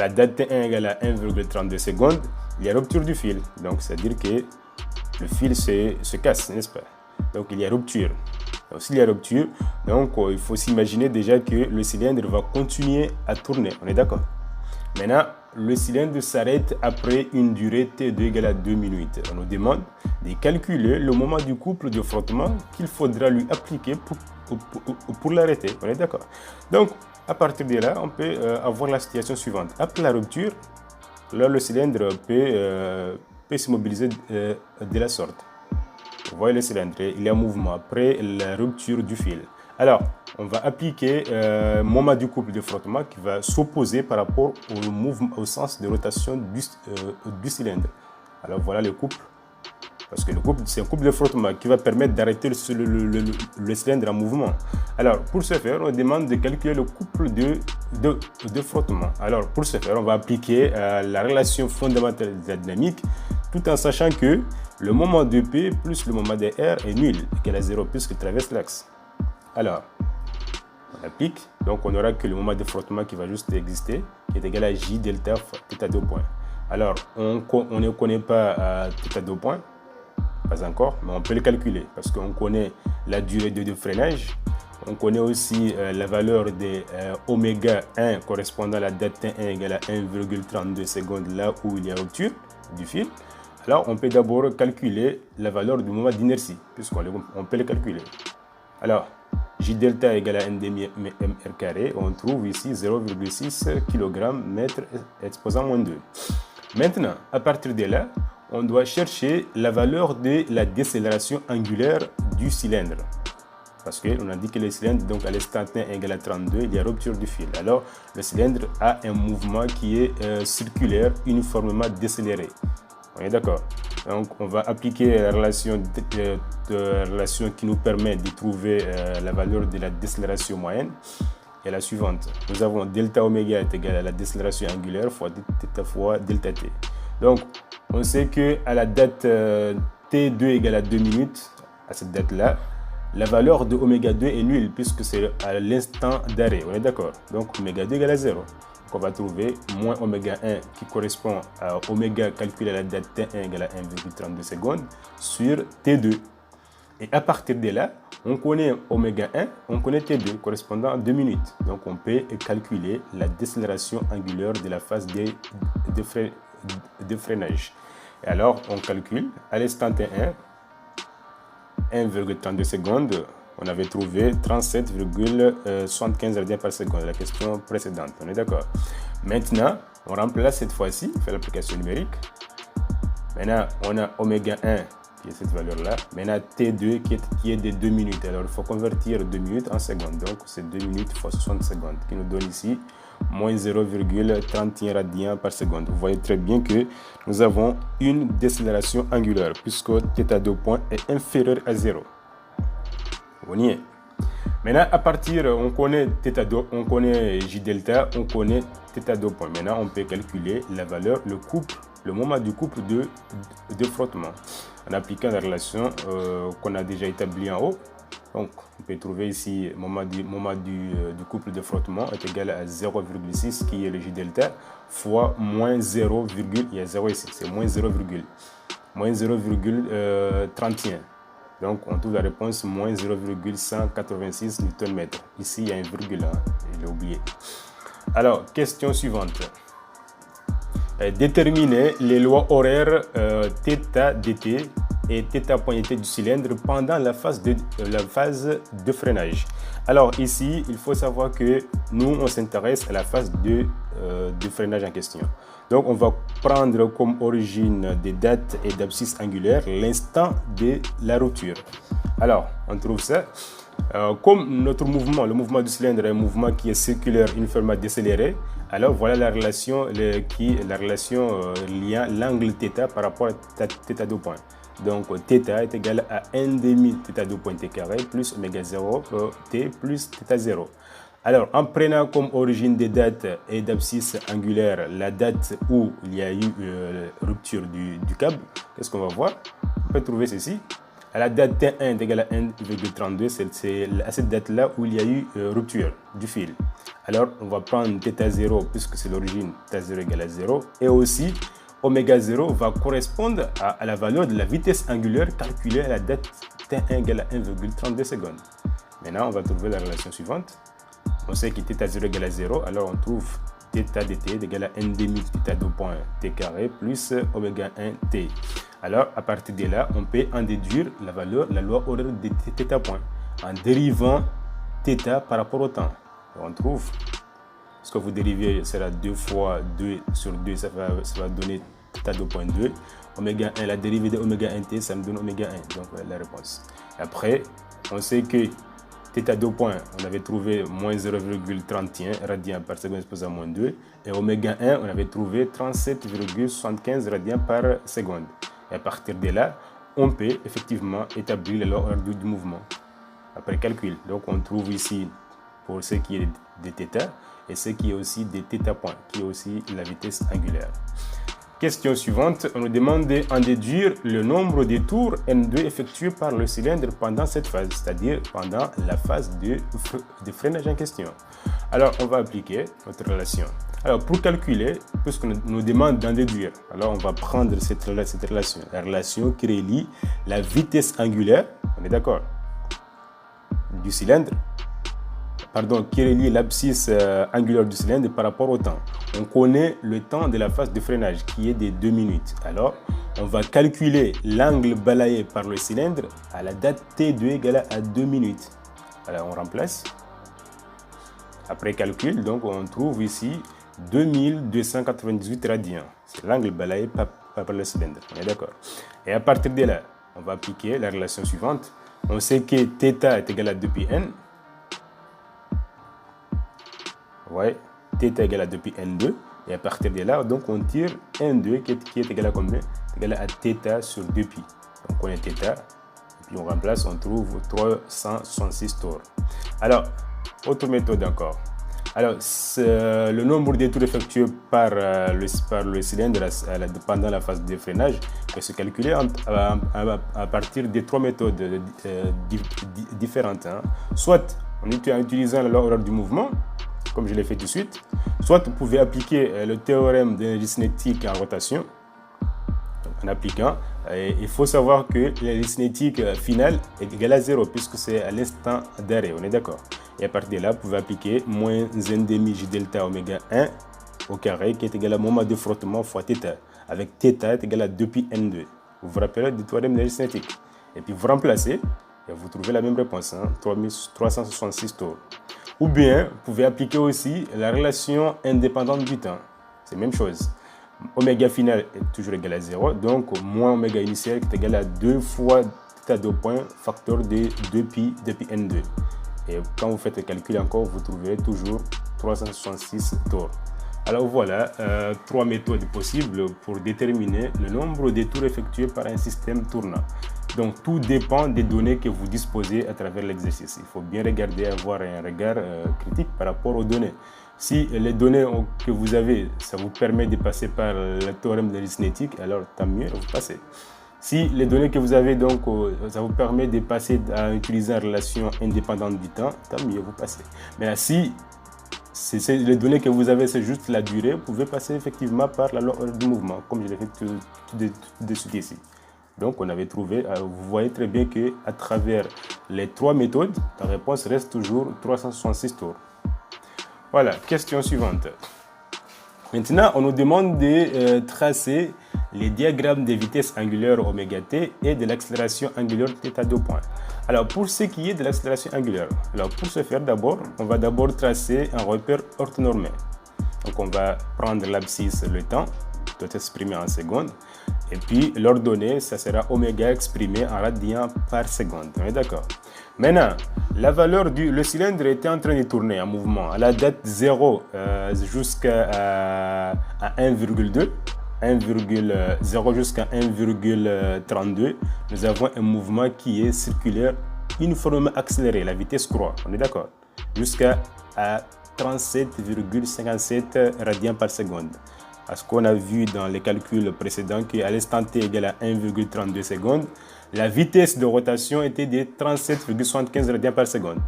la date T1 égale à 1,32 secondes, il y a rupture du fil. Donc, c'est-à-dire que le fil se casse, n'est-ce pas? Donc, il y a rupture. Donc, s'il y a rupture, donc, il faut s'imaginer déjà que le cylindre va continuer à tourner. On est d'accord? Maintenant, le cylindre s'arrête après une durée T2 égale à 2 minutes. On nous demande de calculer le moment du couple de frottement qu'il faudra lui appliquer pour l'arrêter. On est d'accord? Donc, à partir de là, on peut avoir la situation suivante. Après la rupture, là, le cylindre peut se mobiliser de la sorte. Vous voyez le cylindre, il est en mouvement après la rupture du fil. Alors, on va appliquer le moment du couple de frottement qui va s'opposer par rapport au mouvement, au sens de rotation du cylindre. Alors, voilà le couple. Parce que le couple, c'est un couple de frottement qui va permettre d'arrêter le cylindre en mouvement. Alors, pour ce faire, on demande de calculer le couple de frottement. Alors, pour ce faire, on va appliquer la relation fondamentale de la dynamique, tout en sachant que le moment de P plus le moment de R est nul, égal à 0 puisqu'il traverse l'axe. Alors, on applique, donc on aura que le moment de frottement qui va juste exister, qui est égal à J delta fois θ 2 points. Alors, on ne connaît pas θ 2 points, pas encore, mais on peut le calculer parce qu'on connaît la durée de freinage, on connaît aussi la valeur de oméga 1 correspondant à la date T1 égale à 1,32 secondes là où il y a rupture du fil. Alors, on peut d'abord calculer la valeur du moment d'inertie, puisqu'on peut le calculer. Alors, J delta égale à 1 demi mr carré, on trouve ici 0,6 kg mètre exposant moins 2. Maintenant, à partir de là, on doit chercher la valeur de la décélération angulaire du cylindre. Parce qu'on a dit que le cylindre, donc à l'instant T égale à 32, il y a rupture du fil. Alors, le cylindre a un mouvement qui est circulaire, uniformément décéléré. On est d'accord? Donc, on va appliquer la relation qui nous permet de trouver la valeur de la décélération moyenne. Et la suivante, nous avons delta oméga est égal à la décélération angulaire fois θ fois delta t. Donc, on sait qu'à la date T2 égale à 2 minutes, à cette date-là, la valeur de oméga 2 est nulle puisque c'est à l'instant d'arrêt. On est d'accord? Donc, oméga 2 égale à 0. On va trouver moins oméga 1 qui correspond à oméga calculé à la date T1 égale à 1,32 secondes sur T2. Et à partir de là, on connaît oméga 1, on connaît T2 correspondant à 2 minutes. Donc on peut calculer la décélération angulaire de la phase de freinage. Et alors on calcule à l'instant T1 1,32 secondes. On avait trouvé 37,75 radians par seconde, la question précédente. On est d'accord? Maintenant, on remplace cette fois-ci, on fait l'application numérique. Maintenant, on a oméga 1 qui est cette valeur-là. Maintenant, T2 qui est de 2 minutes. Alors, il faut convertir 2 minutes en secondes. Donc, c'est 2 minutes fois 60 secondes qui nous donne ici moins 0,31 radians par seconde. Vous voyez très bien que nous avons une décélération angulaire puisque θ2 point est inférieur à 0. On y est. Maintenant, à partir, on connaît θ2, on connaît J delta, on connaît θ2 point. Maintenant, on peut calculer la valeur, le moment du couple de frottement en appliquant la relation qu'on a déjà établie en haut. Donc, on peut trouver ici le moment du couple de frottement est égal à 0,6 qui est le J delta fois moins 0, il y a 0 ici, c'est moins 0,31. Donc, on trouve la réponse moins 0,186 Nm. Ici, il y a un virgule, je l'ai oublié. Alors, question suivante. Déterminer les lois horaires θ dt et θ point dt du cylindre pendant la phase de freinage. Alors, ici, il faut savoir que nous, on s'intéresse à la phase de freinage en question. Donc, on va prendre comme origine des dates et d'abscisse angulaire l'instant de la rupture. Alors, on trouve ça. Comme notre mouvement, le mouvement du cylindre est un mouvement qui est circulaire uniformément décéléré, alors voilà la relation liant l'angle θ par rapport à θ2 point. Donc, θ est égal à 1 demi θ2 point t carré plus oméga 0 t plus θ0. Alors, en prenant comme origine des dates et d'abscisse angulaire la date où il y a eu rupture du câble, qu'est-ce qu'on va voir? On peut trouver ceci. à la date T1 est égal à 1,32, c'est à cette date-là où il y a eu rupture du fil. Alors, on va prendre θ0 puisque c'est l'origine, θ0 égale à 0. Et aussi, oméga 0 va correspondre à la valeur de la vitesse angulaire calculée à la date T1 égale à 1,32 secondes. Maintenant, on va trouver la relation suivante. On sait que θ0 égale à 0, alors on trouve θ dt est égal à 1 demi θ2 point t carré plus oméga 1 t. Alors, à partir de là, on peut en déduire la loi horaire de θ point en dérivant θ par rapport au temps. On trouve, ce que vous dérivez sera 2 fois 2 sur 2, ça va donner θ2.2. Oméga 1, la dérivée de oméga 1t, ça me donne oméga 1. Donc, voilà la réponse. Après, on sait que θ2 point, on avait trouvé moins 0,31 radians par seconde exposé à moins 2. Et oméga 1, on avait trouvé 37,75 radians par seconde. Et à partir de là, on peut effectivement établir la loi horaire du mouvement après calcul. Donc, on trouve ici pour ce qui est de θ et ce qui est aussi de θ point, qui est aussi la vitesse angulaire. Question suivante, on nous demande d'en déduire le nombre de tours N2 effectués par le cylindre pendant cette phase, c'est-à-dire pendant la phase de freinage en question. Alors, on va appliquer notre relation. Alors, pour calculer, puisqu'on nous demande d'en déduire, alors on va prendre cette relation, la relation qui relie la vitesse angulaire, on est d'accord, du cylindre, qui relie l'abscisse angulaire du cylindre par rapport au temps. On connaît le temps de la phase de freinage qui est de 2 minutes. Alors, on va calculer l'angle balayé par le cylindre à la date T2 égale à 2 minutes. Alors, on remplace. Après calcul, donc on trouve ici 2298 radians. C'est l'angle balayé par le cylindre. On est d'accord. Et à partir de là, on va appliquer la relation suivante. On sait que θ est égal à 2 pi n. Ouais, θ égale à 2 pi n2. Et à partir de là, donc on tire n2 qui est égal à combien? Égal à θ sur 2 pi. Donc on est θ. Et puis on remplace, on trouve 366 tours. Alors, autre méthode encore. Alors, le nombre de tours effectués par le cylindre pendant la phase de freinage peut se calculer à partir de 3 méthodes différentes. Soit en utilisant la loi horaire du mouvement, comme je l'ai fait tout de suite, soit vous pouvez appliquer le théorème d'énergie cinétique en rotation. Donc, en appliquant, il faut savoir que l'énergie cinétique finale est égale à 0 puisque c'est à l'instant d'arrêt, on est d'accord. Et à partir de là, vous pouvez appliquer moins 1 demi J delta oméga 1 au carré qui est égal à moment de frottement fois θ, avec θ est égal à 2 pi n2. Vous vous rappelez du théorème d'énergie cinétique. Et puis vous remplacez et vous trouvez la même réponse, 366 tours. Ou bien, vous pouvez appliquer aussi la relation indépendante du temps. C'est la même chose. Oméga final est toujours égal à 0, donc moins oméga initial qui est égal à 2 fois θ2 point facteur de 2 pi n2. Et quand vous faites le calcul encore, vous trouverez toujours 366 tours. Alors voilà, 3 méthodes possibles pour déterminer le nombre de tours effectués par un système tournant. Donc tout dépend des données que vous disposez à travers l'exercice. Il faut bien regarder, avoir un regard critique par rapport aux données. Si les données que vous avez, ça vous permet de passer par le théorème de l'énergie cinétique, alors tant mieux, vous passez. Si les données que vous avez, donc, ça vous permet de passer à utiliser une relation indépendante du temps, tant mieux, vous passez. Mais si les données que vous avez, c'est juste la durée, vous pouvez passer effectivement par la loi du mouvement, comme je l'ai fait tout de suite ici. Donc, on avait trouvé, vous voyez très bien qu'à travers les 3 méthodes, la réponse reste toujours 366 tours. Voilà, question suivante. Maintenant, on nous demande de tracer les diagrammes des vitesses angulaires oméga t et de l'accélération angulaire θ2 point. Alors, pour ce qui est de l'accélération angulaire, alors pour ce faire d'abord, on va d'abord tracer un repère orthonormé. Donc, on va prendre l'abscisse, le temps, doit exprimé en secondes, et puis l'ordonnée, ça sera oméga exprimé en radians par seconde. On est d'accord? Maintenant, la valeur le cylindre était en train de tourner en mouvement à la date 0 jusqu'à 1,2. 1,0 jusqu'à 1,32, nous avons un mouvement qui est circulaire uniformément accéléré, la vitesse croît, on est d'accord, jusqu'à 37,57 radians par seconde. Parce qu'on a vu dans les calculs précédents qu'à l'instant t égale à 1,32 secondes, la vitesse de rotation était de 37,75 radians par seconde.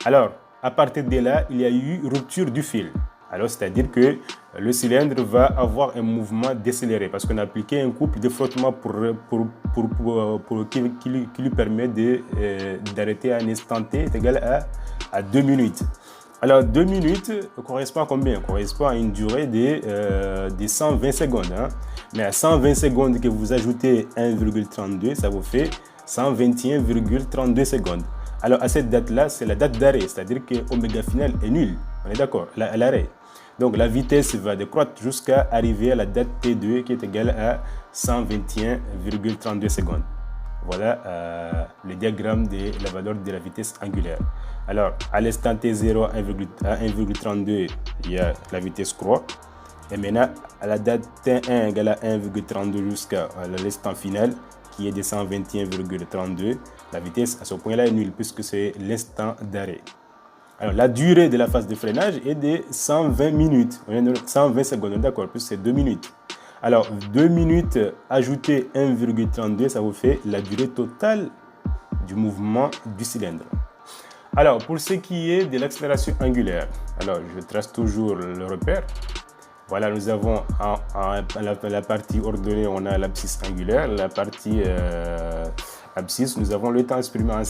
Alors, à partir de là, il y a eu rupture du fil. Alors, c'est-à-dire que le cylindre va avoir un mouvement décéléré parce qu'on a appliqué un couple de frottement qui lui permet d'arrêter à un instant t est égal à 2 minutes. Alors, 2 minutes correspond à combien? Correspond à une durée de 120 secondes. Hein? Mais à 120 secondes que vous ajoutez 1,32, ça vous fait 121,32 secondes. Alors, à cette date-là, c'est la date d'arrêt, c'est-à-dire que oméga final est nul. On est d'accord, à l'arrêt. Donc, la vitesse va décroître jusqu'à arriver à la date T2 qui est égale à 121,32 secondes. Voilà le diagramme de la valeur de la vitesse angulaire. Alors, à l'instant T0 à 1,32, il y a la vitesse croît. Et maintenant, à la date T1 égale à 1,32 jusqu'à l'instant final, qui est de 121,32, la vitesse à ce point-là est nulle puisque c'est l'instant d'arrêt. Alors, la durée de la phase de freinage est de 120 minutes, 120 secondes, d'accord, plus c'est 2 minutes. Alors, 2 minutes ajouter 1,32, ça vous fait la durée totale du mouvement du cylindre. Alors, pour ce qui est de l'accélération angulaire, alors je trace toujours le repère. Voilà, nous avons la partie ordonnée, on a l'abscisse angulaire, la partie abscisse, nous avons le temps exprimé en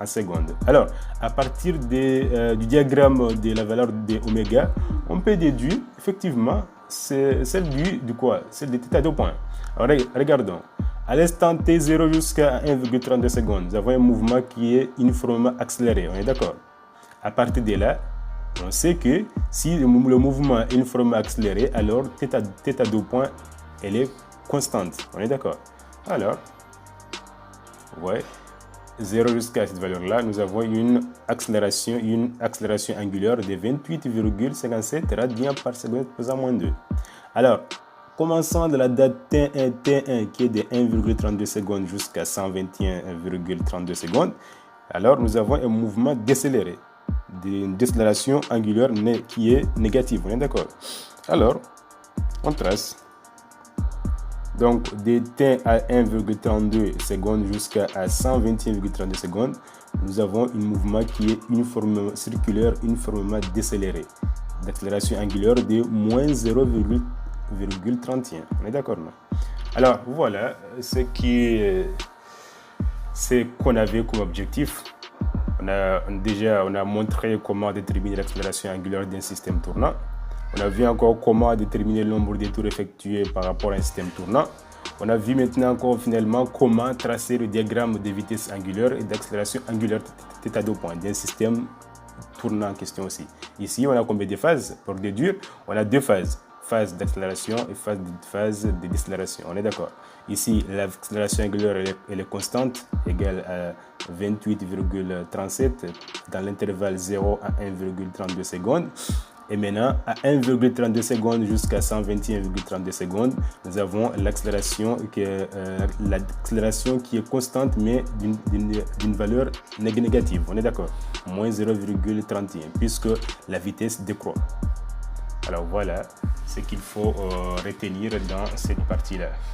secondes. Alors, à partir du diagramme de la valeur de oméga, on peut déduire effectivement c'est celle du quoi? Celle de θ2 point. Alors, regardons. À l'instant T0 jusqu'à 1,32 secondes, nous avons un mouvement qui est uniformément accéléré. On est d'accord? À partir de là, on sait que si le mouvement est uniformément accéléré, alors θ2 point, elle est constante. On est d'accord? Alors, ouais, 0 jusqu'à cette valeur-là, nous avons une accélération angulaire de 28,57 radians par seconde pesant moins 2. Alors, commençant de la date T1 qui est de 1,32 secondes jusqu'à 121,32 secondes, alors nous avons un mouvement décéléré, une décélération angulaire qui est négative. On est d'accord? Alors, on trace. Donc, de T à 1,32 secondes jusqu'à 121,32 secondes, nous avons un mouvement qui est uniformément circulaire, uniformément décéléré. D'accélération angulaire de moins 0,31. On est d'accord, non? Alors, voilà ce qu'on avait comme objectif. On a montré comment déterminer l'accélération angulaire d'un système tournant. On a vu encore comment déterminer le nombre de tours effectués par rapport à un système tournant. On a vu maintenant encore finalement comment tracer le diagramme de vitesse angulaire et d'accélération angulaire θ2 point d'un système tournant en question aussi. Ici, on a combien de phases? Pour déduire, on a 2 phases. Phase d'accélération et phase de décélération. On est d'accord? Ici, l'accélération angulaire elle est constante, égale à 28,37 dans l'intervalle 0 à 1,32 secondes. Et maintenant, à 1,32 secondes jusqu'à 121,32 secondes, nous avons l'accélération qui est constante, mais d'une valeur négative. On est d'accord? Moins 0,31, puisque la vitesse décroît. Alors voilà ce qu'il faut retenir dans cette partie-là.